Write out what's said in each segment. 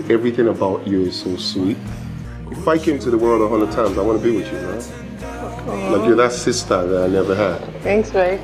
everything about you is so sweet. If I came to the world 100 times, I want to be with you, man. Like you're that sister that I never had. Thanks, babe.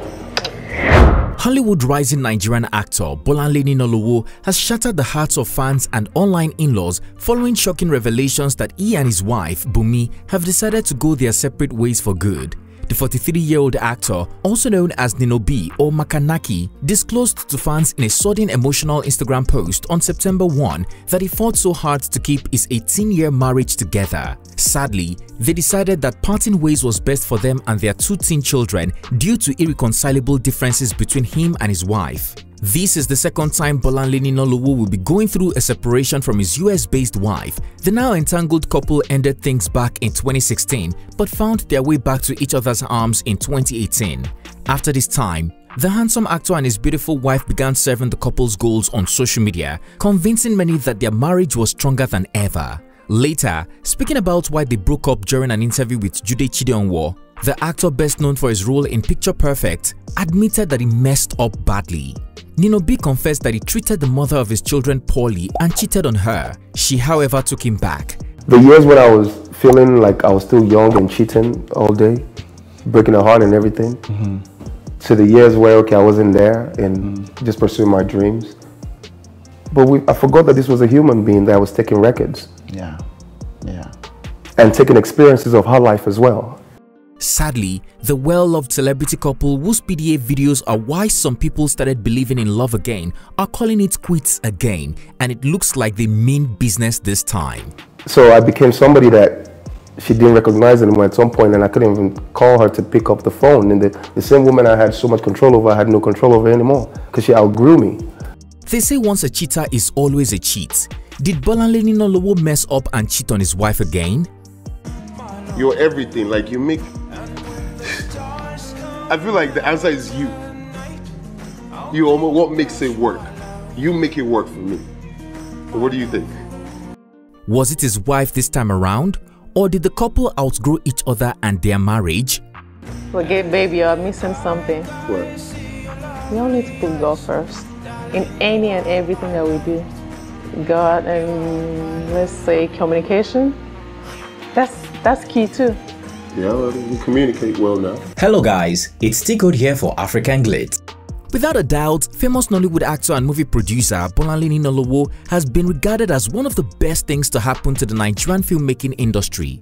Hollywood rising Nigerian actor Bolanle Ninalowo has shattered the hearts of fans and online in-laws following shocking revelations that he and his wife, Bumi, have decided to go their separate ways for good. The 43-year-old actor, also known as Nino B or Makanaki, disclosed to fans in a sudden emotional Instagram post on September 1 that he fought so hard to keep his 18-year marriage together. Sadly, they decided that parting ways was best for them and their 2 teen children due to irreconcilable differences between him and his wife. This is the second time Bolanle Ninalowo will be going through a separation from his US-based wife. The now entangled couple ended things back in 2016 but found their way back to each other's arms in 2018. After this time, the handsome actor and his beautiful wife began serving the couple's goals on social media, convincing many that their marriage was stronger than ever. Later, speaking about why they broke up during an interview with Jude Chideonwo, the actor best known for his role in Picture Perfect admitted that he messed up badly. Nino B confessed that he treated the mother of his children poorly and cheated on her. She, however, took him back. The years when I was feeling like I was still young and cheating all day, breaking her heart and everything, to the years where, okay, I wasn't there and just pursuing my dreams. But I forgot that this was a human being that was taking records. Yeah. And taking experiences of her life as well. Sadly, the well-loved celebrity couple whose PDA videos are why some people started believing in love again are calling it quits again, and it looks like they mean business this time. So I became somebody that she didn't recognize anymore at some point, and I couldn't even call her to pick up the phone. And the same woman I had so much control over, I had no control over anymore because she outgrew me. They say once a cheater is always a cheat. Did Bolanle Ninalowo mess up and cheat on his wife again? You're everything, like you make... I feel like the answer is you. You almost, what makes it work? You make it work for me. What do you think? Was it his wife this time around? Or did the couple outgrow each other and their marriage? Forget, baby, you're missing something. What? We all need to put God first in any and everything that we do. God and, let's say, communication. That's key too. Yeah, well, we communicate well now. Hello guys, it's T-Code here for African Glitz. Without a doubt, famous Nollywood actor and movie producer Bolanle Ninalowo has been regarded as one of the best things to happen to the Nigerian filmmaking industry.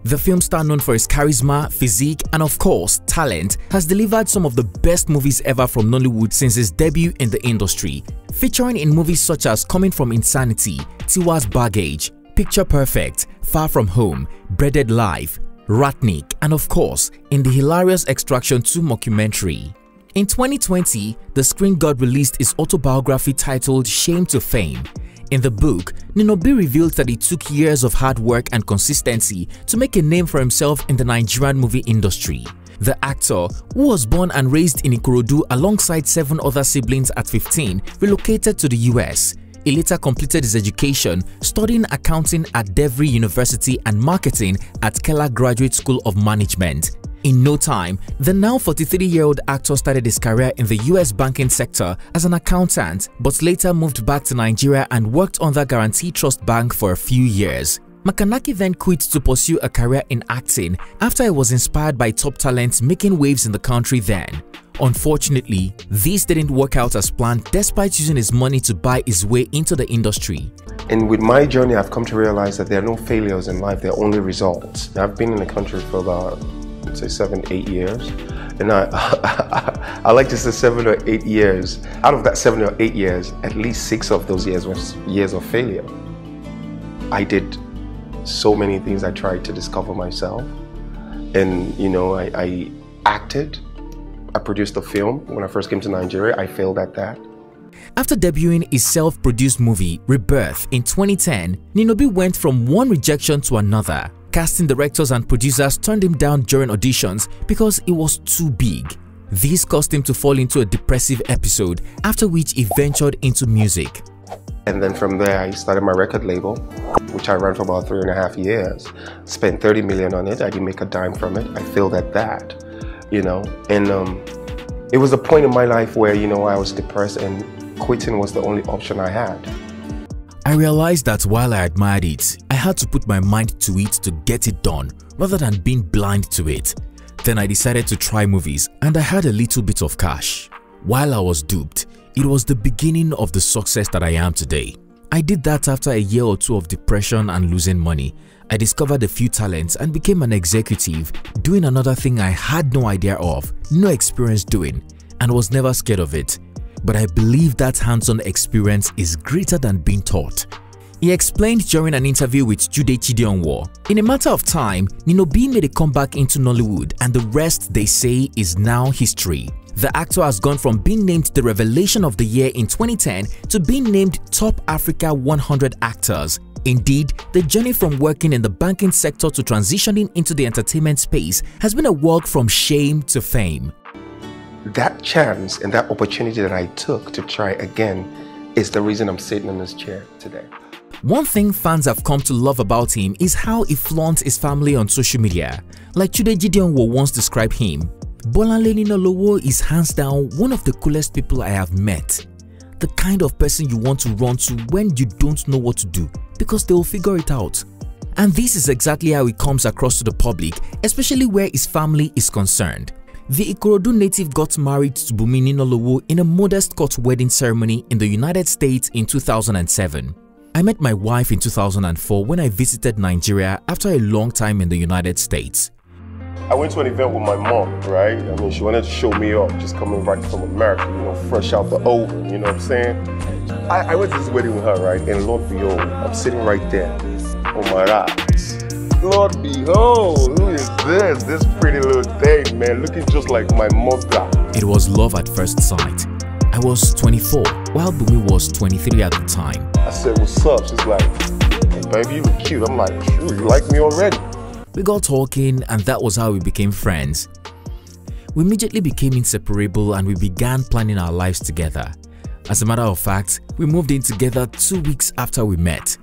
The film star, known for his charisma, physique and of course talent, has delivered some of the best movies ever from Nollywood since his debut in the industry, featuring in movies such as Coming from Insanity, Tiwa's Baggage, Picture Perfect, Far From Home, Breaded Life, Ratnik, and of course, in the hilarious Extraction 2 mockumentary. In 2020, the Screen God released his autobiography titled Shame to Fame. In the book, Nino B revealed that it took years of hard work and consistency to make a name for himself in the Nigerian movie industry. The actor, who was born and raised in Ikorodu alongside 7 other siblings at 15, relocated to the US. He later completed his education, studying accounting at Devry University and marketing at Keller Graduate School of Management. In no time, the now 43-year-old actor started his career in the US banking sector as an accountant, but later moved back to Nigeria and worked under Guarantee Trust Bank for a few years. Makanaki then quit to pursue a career in acting after he was inspired by top talents making waves in the country then. Unfortunately, this didn't work out as planned despite using his money to buy his way into the industry. And with my journey, I've come to realize that there are no failures in life, there are only results. I've been in the country for about, say, 7-8 years. And I like to say 7 or 8 years. Out of that 7 or 8 years, at least 6 of those years was years of failure. I did so many things. I tried to discover myself. And, you know, I acted. I produced a film. When I first came to Nigeria, I failed at that. After debuting his self-produced movie, Rebirth, in 2010, Nino B went from one rejection to another. Casting directors and producers turned him down during auditions because it was too big. This caused him to fall into a depressive episode, after which he ventured into music. And then from there, I started my record label, which I ran for about 3.5 years. Spent 30 million on it. I didn't make a dime from it. I failed at that, you know. And it was a point in my life where, you know, I was depressed and quitting was the only option I had. I realized that while I admired it, I had to put my mind to it to get it done rather than being blind to it. Then I decided to try movies and I had a little bit of cash. While I was duped, it was the beginning of the success that I am today. I did that after a year or two of depression and losing money. I discovered a few talents and became an executive, doing another thing I had no idea of, no experience doing, and was never scared of it. But I believe that hands-on experience is greater than being taught. He explained during an interview with Jude Chidionwo. In a matter of time, Nino B made a comeback into Nollywood and the rest, they say, is now history. The actor has gone from being named the Revelation of the Year in 2010 to being named Top Africa 100 Actors. Indeed, the journey from working in the banking sector to transitioning into the entertainment space has been a walk from shame to fame. That chance and that opportunity that I took to try again is the reason I'm sitting in this chair today. One thing fans have come to love about him is how he flaunts his family on social media. Like Jude Chidionwo once described him, Bolanle Ninalowo is hands down one of the coolest people I have met. The kind of person you want to run to when you don't know what to do, because they will figure it out. And this is exactly how he comes across to the public, especially where his family is concerned. The Ikorodu native got married to Bumi Ninalowo in a modest court wedding ceremony in the United States in 2007. I met my wife in 2004 when I visited Nigeria after a long time in the United States. I went to an event with my mom, right? I mean, she wanted to show me off, just coming right from America, you know, fresh out the oven, you know what I'm saying? I went to this wedding with her, right? And Lord behold, I'm sitting right there on my rocks. Lord behold, who is this? This pretty little thing, man, looking just like my mother. It was love at first sight. I was 24, while Bumi was 23 at the time. I said, what's up? She's like, hey, baby, you look cute. I'm like, sure, you like me already? We got talking and that was how we became friends. We immediately became inseparable and we began planning our lives together. As a matter of fact, we moved in together 2 weeks after we met.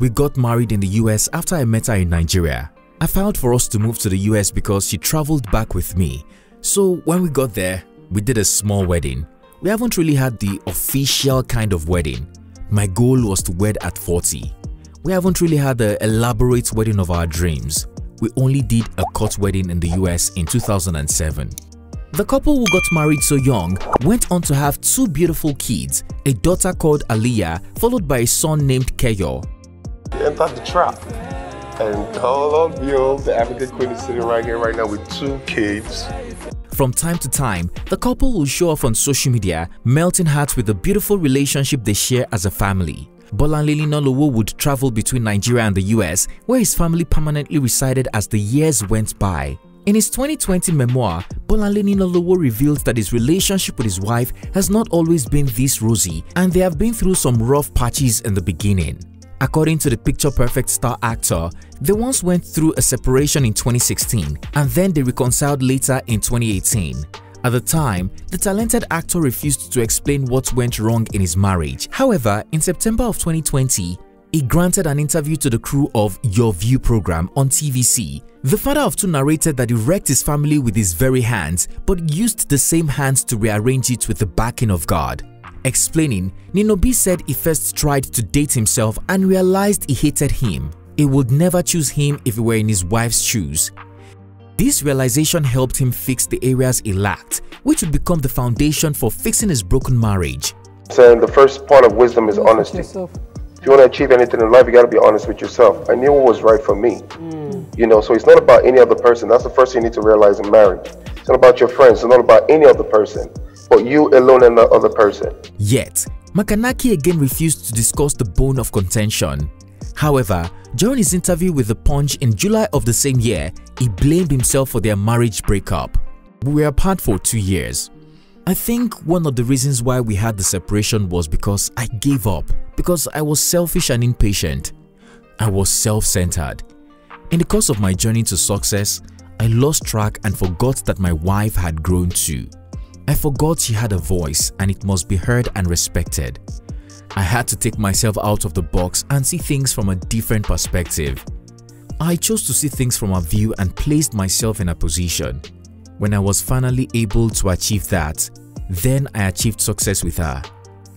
We got married in the US after I met her in Nigeria. I filed for us to move to the US because she traveled back with me. So when we got there, we did a small wedding. We haven't really had the official kind of wedding. My goal was to wed at 40. We haven't really had the elaborate wedding of our dreams. We only did a court wedding in the US in 2007. The couple who got married so young went on to have 2 beautiful kids, a daughter called Aliyah followed by a son named Keyo. We entered the trap and all of you, the African queen is sitting right here right now with 2 kids. From time to time, the couple will show off on social media, melting hearts with the beautiful relationship they share as a family. Bolanle Ninalowo would travel between Nigeria and the US, where his family permanently resided as the years went by. In his 2020 memoir, Bolanle Ninalowo revealed that his relationship with his wife has not always been this rosy and they have been through some rough patches in the beginning. According to the Picture Perfect star actor, they once went through a separation in 2016 and then they reconciled later in 2018. At the time, the talented actor refused to explain what went wrong in his marriage. However, in September of 2020, he granted an interview to the crew of Your View program on TVC. The father of 2 narrated that he wrecked his family with his very hands, but used the same hands to rearrange it with the backing of God. Explaining, Nino B said he first tried to date himself and realized he hated him. He would never choose him if he were in his wife's shoes. This realization helped him fix the areas he lacked, which would become the foundation for fixing his broken marriage. So the first part of wisdom is honesty. If you want to achieve anything in life, you got to be honest with yourself. I knew what was right for me. You know, so it's not about any other person. That's the first thing you need to realize in marriage. It's not about your friends. It's not about any other person, but you alone and the other person. Yet, Makanaki again refused to discuss the bone of contention. However, during his interview with The Punch in July of the same year, he blamed himself for their marriage breakup. We were apart for 2 years. I think one of the reasons why we had the separation was because I gave up, because I was selfish and impatient. I was self-centered. In the course of my journey to success, I lost track and forgot that my wife had grown too. I forgot she had a voice and it must be heard and respected. I had to take myself out of the box and see things from a different perspective. I chose to see things from her view and placed myself in a position. When I was finally able to achieve that, then I achieved success with her.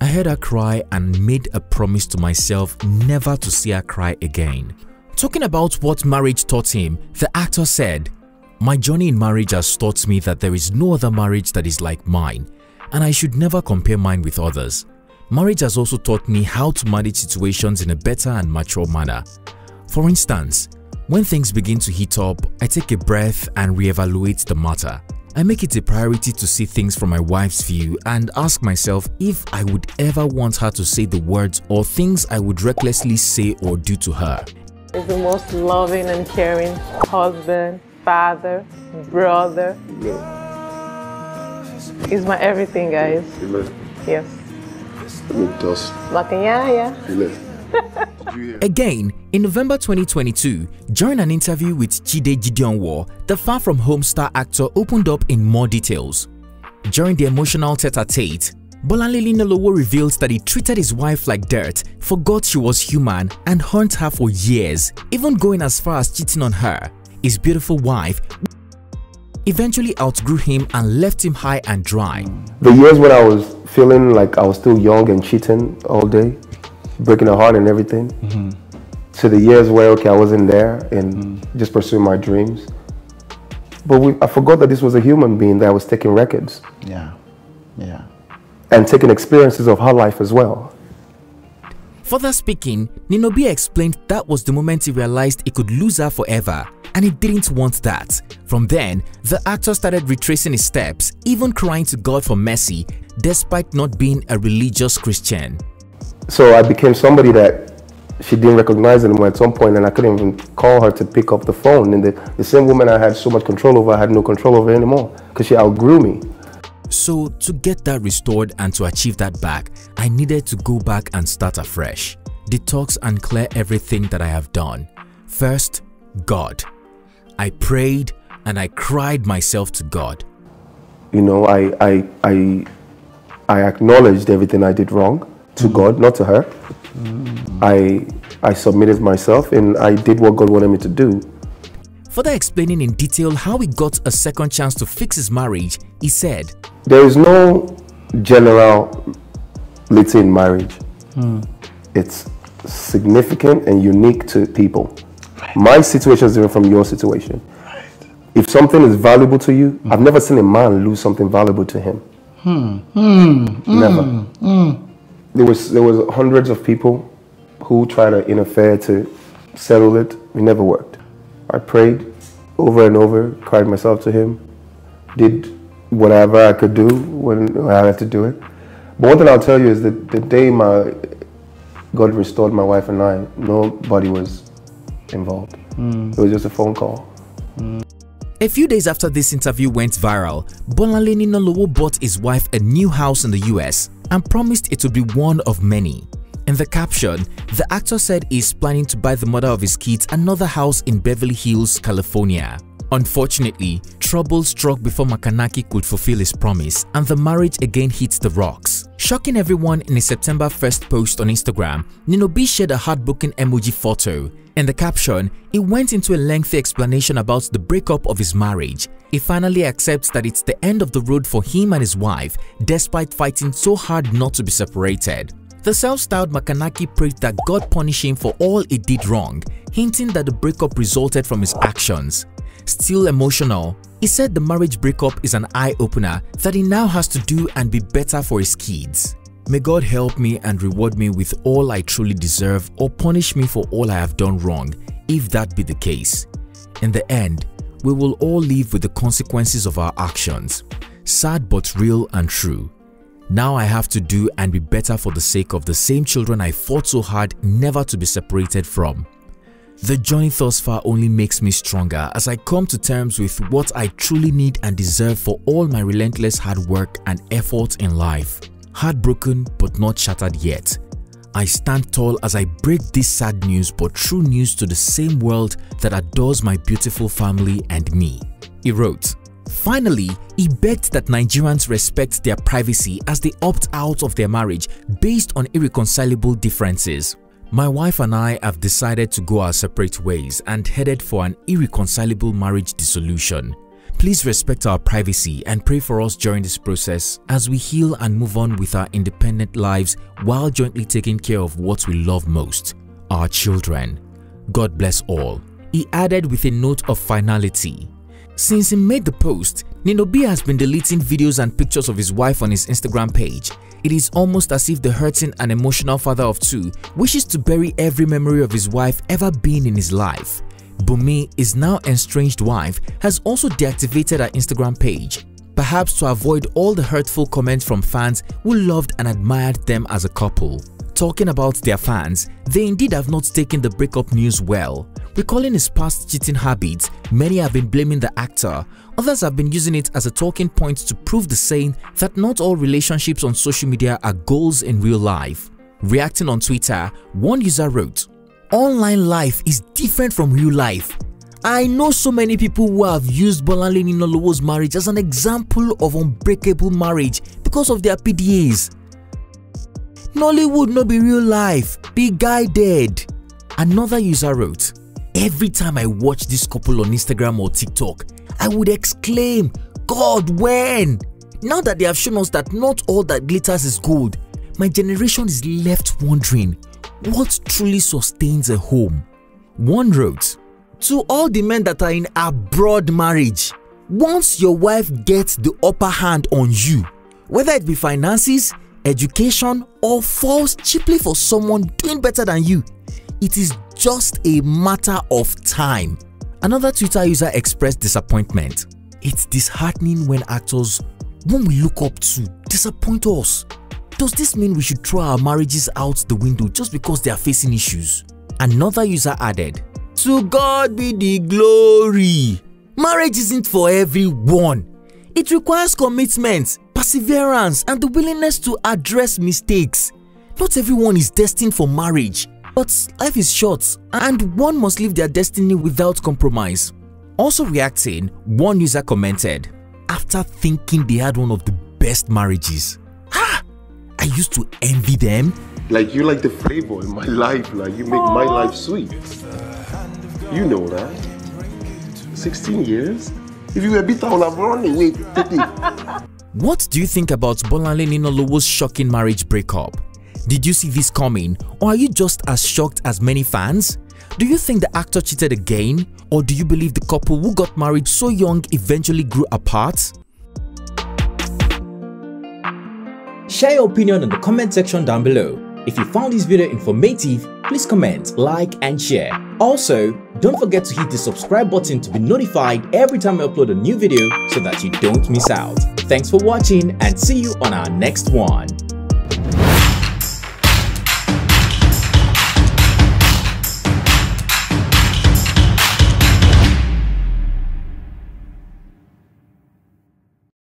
I heard her cry and made a promise to myself never to see her cry again. Talking about what marriage taught him, the actor said, "My journey in marriage has taught me that there is no other marriage that is like mine, and I should never compare mine with others. Marriage has also taught me how to manage situations in a better and mature manner. For instance, when things begin to heat up, I take a breath and reevaluate the matter. I make it a priority to see things from my wife's view and ask myself if I would ever want her to say the words or things I would recklessly say or do to her." He's the most loving and caring husband, father, brother. He's my everything, guys. Yes. Again, in November 2022, during an interview with Chide Gideonwo, the far-from-home star actor opened up in more details. During the emotional tete-a-tete, Bolanle Ninalowo revealed that he treated his wife like dirt, forgot she was human, and haunted her for years, even going as far as cheating on her. His beautiful wife eventually outgrew him and left him high and dry. The years when I was feeling like I was still young and cheating all day, breaking her heart and everything, to the years where, okay, I wasn't there and just pursuing my dreams. But I forgot that this was a human being that was taking records. Yeah. And taking experiences of her life as well. Further speaking, Ninobia explained that was the moment he realized he could lose her forever, and he didn't want that. From then, the actor started retracing his steps, even crying to God for mercy, despite not being a religious Christian. So I became somebody that she didn't recognize anymore at some point, and I couldn't even call her to pick up the phone. And the same woman I had so much control over, I had no control over anymore because she outgrew me. So to get that restored and to achieve that back, I needed to go back and start afresh, detox and clear everything that I have done. First, God. I prayed and I cried myself to God. You know, I acknowledged everything I did wrong to God, not to her. I submitted myself and I did what God wanted me to do. Further explaining in detail how he got a second chance to fix his marriage, he said, "There is no generality in marriage. It's significant and unique to people. My situation is different from your situation. If something is valuable to you, I've never seen a man lose something valuable to him. Never. There was hundreds of people who tried to interfere to settle it. It never worked. I prayed over and over, cried myself to him, did whatever I could do when I had to do it. But one thing I'll tell you is that the day God restored my wife and I, nobody was involved. It was just a phone call." A few days after this interview went viral, Bolanle Ninalowo bought his wife a new house in the US and promised it would be one of many. In the caption, the actor said he is planning to buy the mother of his kids another house in Beverly Hills, California. Unfortunately, trouble struck before Makanaki could fulfill his promise, and the marriage again hit the rocks. Shocking everyone in a September 1st post on Instagram, Ninobi shared a heartbroken emoji photo. In the caption, he went into a lengthy explanation about the breakup of his marriage. He finally accepts that it's the end of the road for him and his wife, despite fighting so hard not to be separated. The self-styled Makanaki prayed that God punish him for all he did wrong, hinting that the breakup resulted from his actions. Still emotional, he said the marriage breakup is an eye-opener that he now has to do and be better for his kids. "May God help me and reward me with all I truly deserve, or punish me for all I have done wrong, if that be the case. In the end, we will all live with the consequences of our actions. Sad but real and true. Now I have to do and be better for the sake of the same children I fought so hard never to be separated from. The journey thus far only makes me stronger as I come to terms with what I truly need and deserve for all my relentless hard work and effort in life. Heartbroken but not shattered yet. I stand tall as I break this sad news but true news to the same world that adores my beautiful family and me," he wrote. Finally, he begged that Nigerians respect their privacy as they opt out of their marriage based on irreconcilable differences. "My wife and I have decided to go our separate ways and headed for an irreconcilable marriage dissolution. Please respect our privacy and pray for us during this process as we heal and move on with our independent lives while jointly taking care of what we love most, our children. God bless all. He added with a note of finality. Since he made the post, Nino B has been deleting videos and pictures of his wife on his Instagram page. It is almost as if the hurting and emotional father of two wishes to bury every memory of his wife ever being in his life. Bunmi, his now estranged wife, has also deactivated her Instagram page, perhaps to avoid all the hurtful comments from fans who loved and admired them as a couple. Talking about their fans, they indeed have not taken the breakup news well. Recalling his past cheating habits, many have been blaming the actor. Others have been using it as a talking point to prove the saying that not all relationships on social media are goals in real life. Reacting on Twitter, one user wrote, "Online life is different from real life. I know so many people who have used Bolanle Ninalowo's marriage as an example of unbreakable marriage because of their PDAs. Nollywood no be real life, be guided." Another user wrote, "Every time I watch this couple on Instagram or TikTok, I would exclaim, God, when? Now that they have shown us that not all that glitters is gold, my generation is left wondering, what truly sustains a home?" One wrote, "To all the men that are in abroad marriage, once your wife gets the upper hand on you, whether it be finances, education, or falls cheaply for someone doing better than you, it is just a matter of time." Another Twitter user expressed disappointment. "It's disheartening when actors whom we look up to disappoint us. Does this mean we should throw our marriages out the window just because they are facing issues?" Another user added, "To God be the glory. Marriage isn't for everyone. It requires commitment, perseverance, and the willingness to address mistakes. Not everyone is destined for marriage. But life is short and one must live their destiny without compromise." Also reacting, one user commented, "After thinking they had one of the best marriages, I used to envy them." Like, you're like the flavor in my life. Like, you make my life sweet. You know that. 16 years? If you were bitter, I would have run away. What do you think about Bolanle Ninalowo's shocking marriage breakup? Did you see this coming, or are you just as shocked as many fans? Do you think the actor cheated again, or do you believe the couple who got married so young eventually grew apart? Share your opinion in the comment section down below. If you found this video informative, please comment, like and share. Also, don't forget to hit the subscribe button to be notified every time I upload a new video so that you don't miss out. Thanks for watching and see you on our next one.